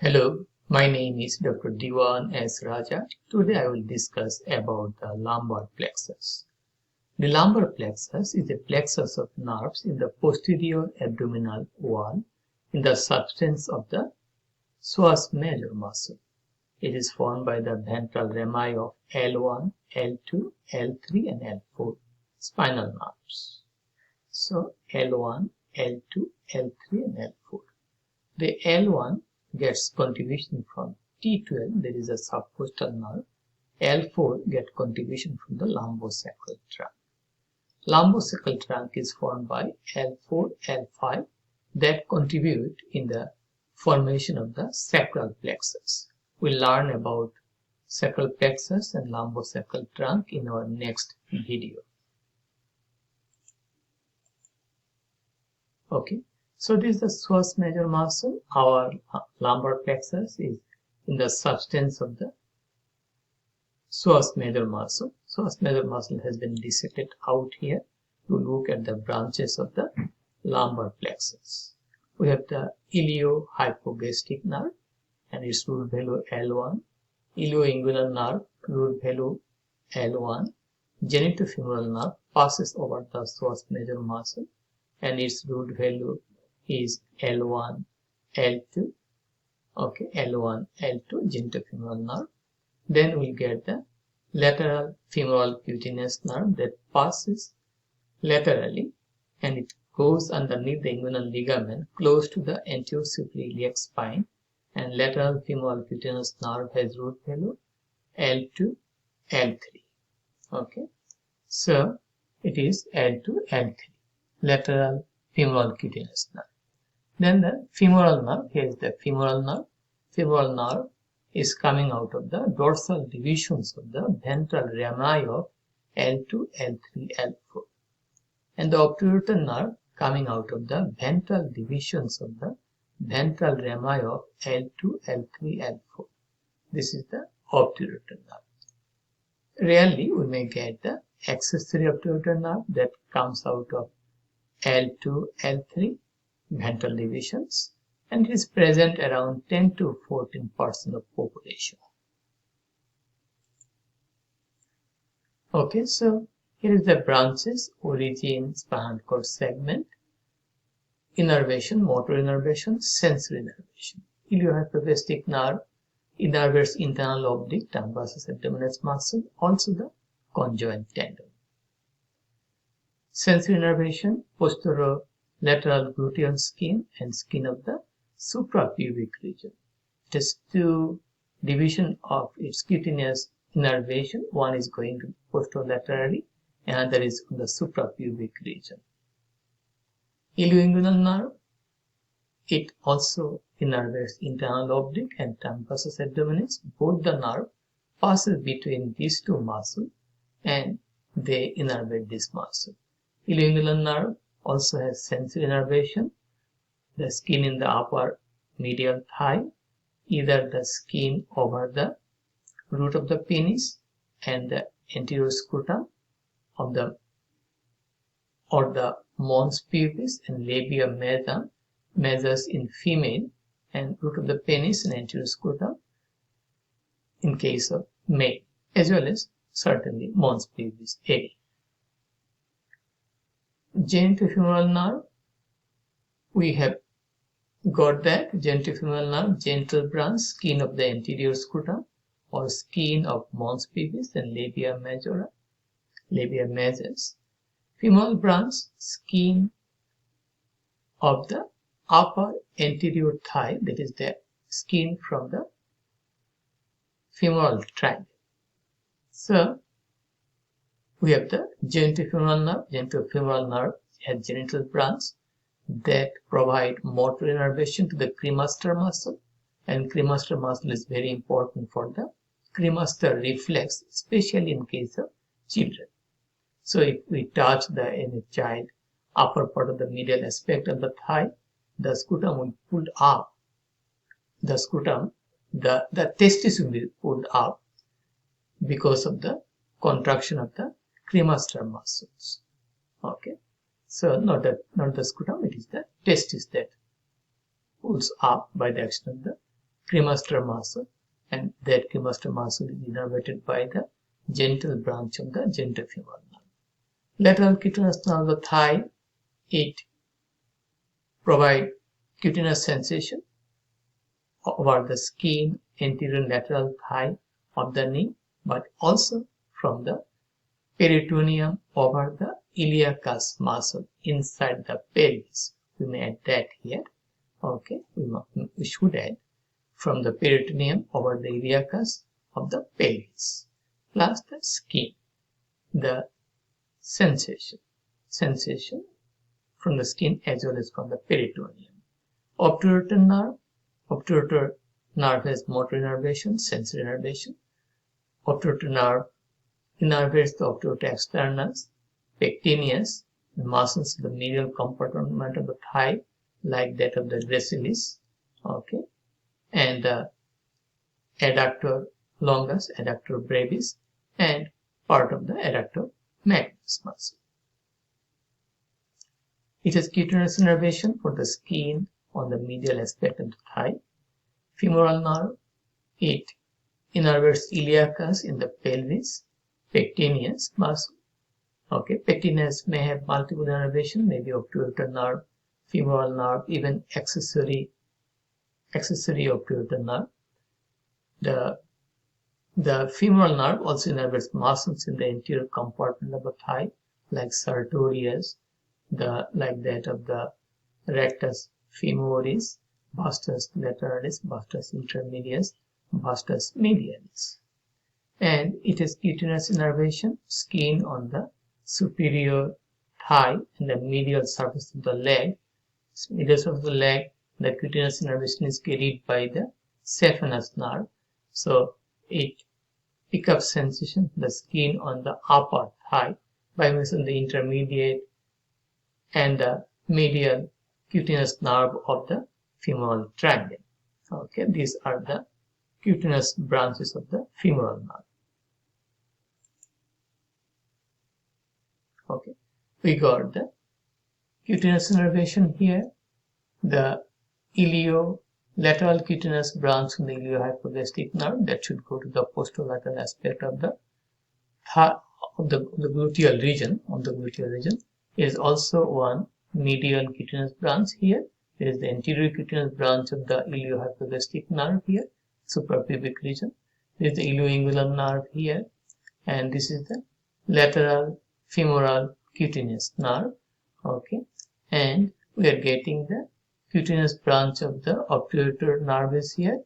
Hello, my name is Dr. Dewan S. Raja. Today I will discuss about the lumbar plexus. The lumbar plexus is a plexus of nerves in the posterior abdominal wall in the substance of the psoas major muscle. It is formed by the ventral rami of L1, L2, L3 and L4 spinal nerves. So L1, L2, L3 and L4. The L1 gets contribution from T12, that is a subcostal nerve. L4 get contribution from the lumbosacral trunk. Lumbosacral trunk is formed by L4, L5 that contribute in the formation of the sacral plexus. We'll learn about sacral plexus and lumbosacral trunk in our next video. Okay. So this is the psoas major muscle. Our lumbar plexus is in the substance of the psoas major muscle. Psoas major muscle has been dissected out here to look at the branches of the lumbar plexus. We have the iliohypogastric nerve and its root value L1, ilioinguinal nerve, root value L1, genitofemoral nerve passes over the psoas major muscle and its root value is L1, L2, okay, L1, L2, genitofemoral nerve. Then we'll get the lateral femoral cutaneous nerve that passes laterally and it goes underneath the inguinal ligament close to the anterior-suprailiac spine, and lateral femoral cutaneous nerve has root value L2, L3, okay. So it is L2, L3, lateral femoral cutaneous nerve. Then the femoral nerve, here is the femoral nerve. Femoral nerve is coming out of the dorsal divisions of the ventral rami of L2, L3, L4. And the obturator nerve coming out of the ventral divisions of the ventral rami of L2, L3, L4. This is the obturator nerve. Rarely we may get the accessory obturator nerve that comes out of L2, L3 ventral divisions, and it is present around 10 to 14% of population. Okay, so here is the branches: origin, spinal cord segment, innervation, motor innervation, sensory innervation. Iliohypogastric nerve innervates internal oblique tongue versus abdominis muscle, also the conjoint tendon. Sensory innervation, posterolateral gluteal skin and skin of the suprapubic region. It has two divisions of its cutaneous innervation. One is going to posterolaterally, another is on the suprapubic region. Ilioinguinal nerve, it also innervates internal oblique and tongue versus abdominis. Both the nerve passes between these two muscles and they innervate this muscle. Ilioinguinal nerve also has sensory innervation, the skin in the upper medial thigh, either the skin over the root of the penis and the anterior scrotum of the or the mons pubis and labia majors in female, and root of the penis and anterior scrotum in case of male, as well as certainly mons pubis area. Genitofemoral nerve, we have got that genitofemoral nerve, genital branch, skin of the anterior scrotum or skin of mons pubis and labia majors. Femoral branch, skin of the upper anterior thigh, that is the skin from the femoral triangle. So we have the genitofemoral nerve. Genitofemoral nerve has genital branch that provide motor innervation to the cremaster muscle, and cremaster muscle is very important for the cremaster reflex, especially in case of children. So if we touch in a child upper part of the medial aspect of the thigh, the scrotum will pull up. The scrotum, the testis will be pulled up because of the contraction of the cremaster muscles. Okay, so not the scrotum, it is the testis that pulls up by the action of the cremaster muscle, and that cremaster muscle is innervated by the genital branch of the genitofemoral nerve. Lateral cutaneous nerve of the thigh, it provides cutaneous sensation over the skin, anterior lateral thigh of the knee, but also from the peritoneum over the iliacus muscle inside the pelvis. We may add that here. Okay, we should add from the peritoneum over the iliacus of the pelvis, plus the skin, the sensation from the skin as well as from the peritoneum. Obturator nerve has motor innervation, sensory innervation. Obturator nerve innervates the obturator externus, pectineus, the muscles of the medial compartment of the thigh, like that of the gracilis, okay, and the adductor longus, adductor brevis, and part of the adductor magnus muscle. It has cutaneous innervation for the skin on the medial aspect of the thigh. Femoral nerve, it innervates iliacus in the pelvis, pectineus muscle. Okay, pectineus may have multiple innervation, maybe obturator nerve, femoral nerve, even accessory obturator nerve. The femoral nerve also innervates muscles in the anterior compartment of the thigh, like sartorius, like that of the rectus femoris, vastus lateralis, vastus intermedius, vastus medialis. And it has cutaneous innervation, skin on the superior thigh and the medial surface of the leg. Medial surface of the leg, the cutaneous innervation is carried by the saphenous nerve. So it picks up sensation, the skin on the upper thigh by means of the intermediate and the medial cutaneous nerve of the femoral triangle. Okay, these are the cutaneous branches of the femoral nerve. Okay, we got the cutaneous innervation here, the iliolateral cutaneous branch from the iliohypogastric nerve that should go to the posterolateral aspect of the gluteal region. On the gluteal region is also one medial cutaneous branch here. There is the anterior cutaneous branch of the iliohypogastric nerve here, suprapubic region. There is the ilioinguinal nerve here, and this is the lateral femoral cutaneous nerve. Okay, and we are getting the cutaneous branch of the obturator nerve is here,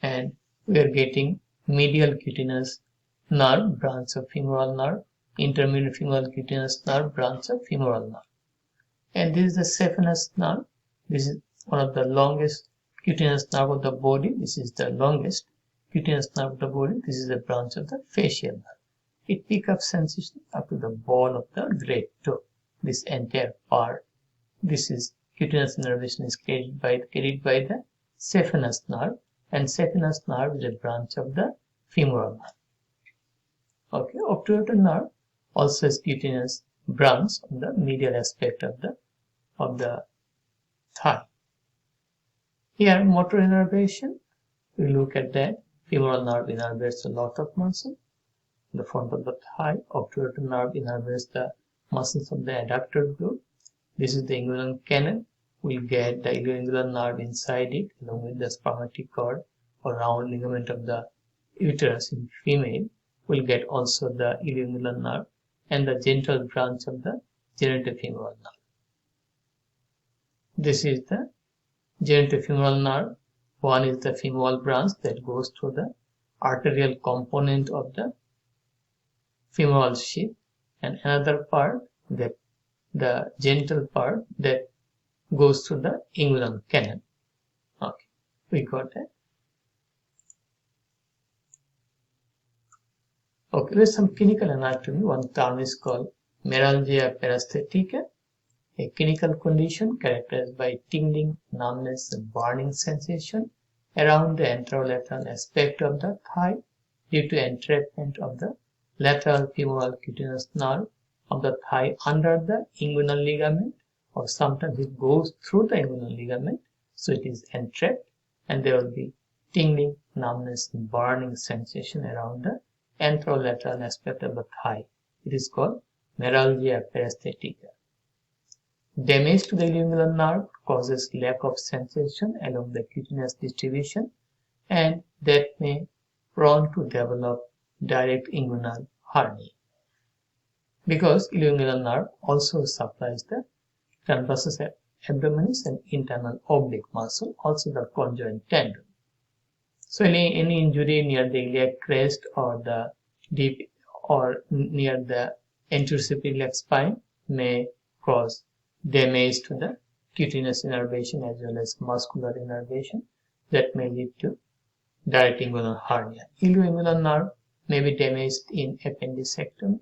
and we are getting medial cutaneous nerve, branch of femoral nerve, intermediate femoral cutaneous nerve, branch of femoral nerve. And this is the saphenous nerve. This is one of the longest cutaneous nerve of the body. This is the longest cutaneous nerve of the body. This is a branch of the facial nerve. It picks up sensation up to the ball of the great toe. This entire part, this is cutaneous innervation is carried by the saphenous nerve, and saphenous nerve is a branch of the femoral nerve. Okay, obturator nerve also has cutaneous branch on the medial aspect of the thigh. Here, motor innervation, we look at that. Femoral nerve innervates a lot of muscle in the front of the thigh. Obturator nerve innervates the muscles of the adductor group. This is the inguinal canal. We'll get the ilioinguinal nerve inside it, along with the spermatic cord or round ligament of the uterus in female. We'll get also the ilioinguinal nerve and the genital branch of the genitofemoral nerve. This is the genitofemoral nerve. One is the femoral branch that goes through the arterial component of the femoral sheath, and another part, that the genital part, that goes through the inguinal canal. Okay, we got that. Okay, there's some clinical anatomy. One term is called Meralgia Paresthetica, a clinical condition characterized by tingling, numbness, and burning sensation around the anterolateral aspect of the thigh due to entrapment of the lateral femoral cutaneous nerve of the thigh under the inguinal ligament, or sometimes it goes through the inguinal ligament, so it is entrapped, and there will be tingling, numbness, and burning sensation around the anterolateral aspect of the thigh. It is called Meralgia Paresthetica. Damage to the ilioingular nerve causes lack of sensation along the cutaneous distribution, and that may prone to develop direct inguinal hernia. Because ilioingular nerve also supplies the transversus abdominis and internal oblique muscle, also the conjoint tendon. So any injury near the iliac crest or the deep or near the anterior iliac spine may cause damage to the cutaneous innervation as well as muscular innervation that may lead to direct inguinal hernia. Ilioingular nerve may be damaged in appendicectomy.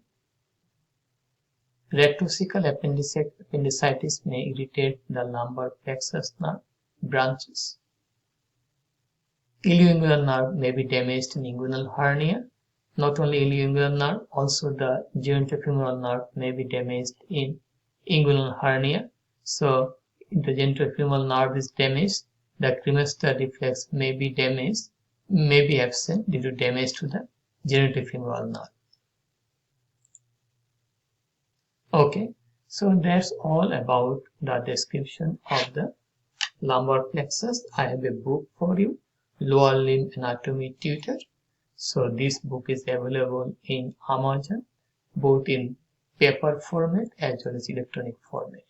Rectocecal appendicitis may irritate the lumbar plexus nerve branches. Ilioingular nerve may be damaged in inguinal hernia. Not only ilioingular nerve, also the genitofemoral nerve may be damaged in inguinal hernia. So, if the genitofemoral nerve is damaged, the cremaster reflex may be damaged, may be absent due to damage to the genitofemoral nerve. Okay, so that's all about the description of the lumbar plexus. I have a book for you, Lower Limb Anatomy Tutor. So this book is available in Amazon, both in paper format as well as electronic format.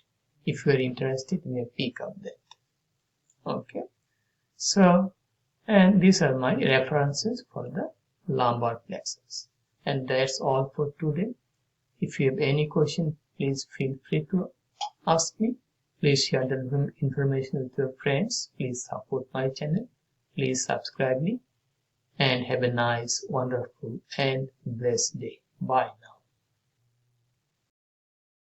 If you are interested, you may pick up that. Okay, so and these are my references for the lumbar plexus. And that's all for today. If you have any question, please feel free to ask me. Please share the information with your friends. Please support my channel. Please subscribe me. And have a nice, wonderful, and blessed day. Bye now.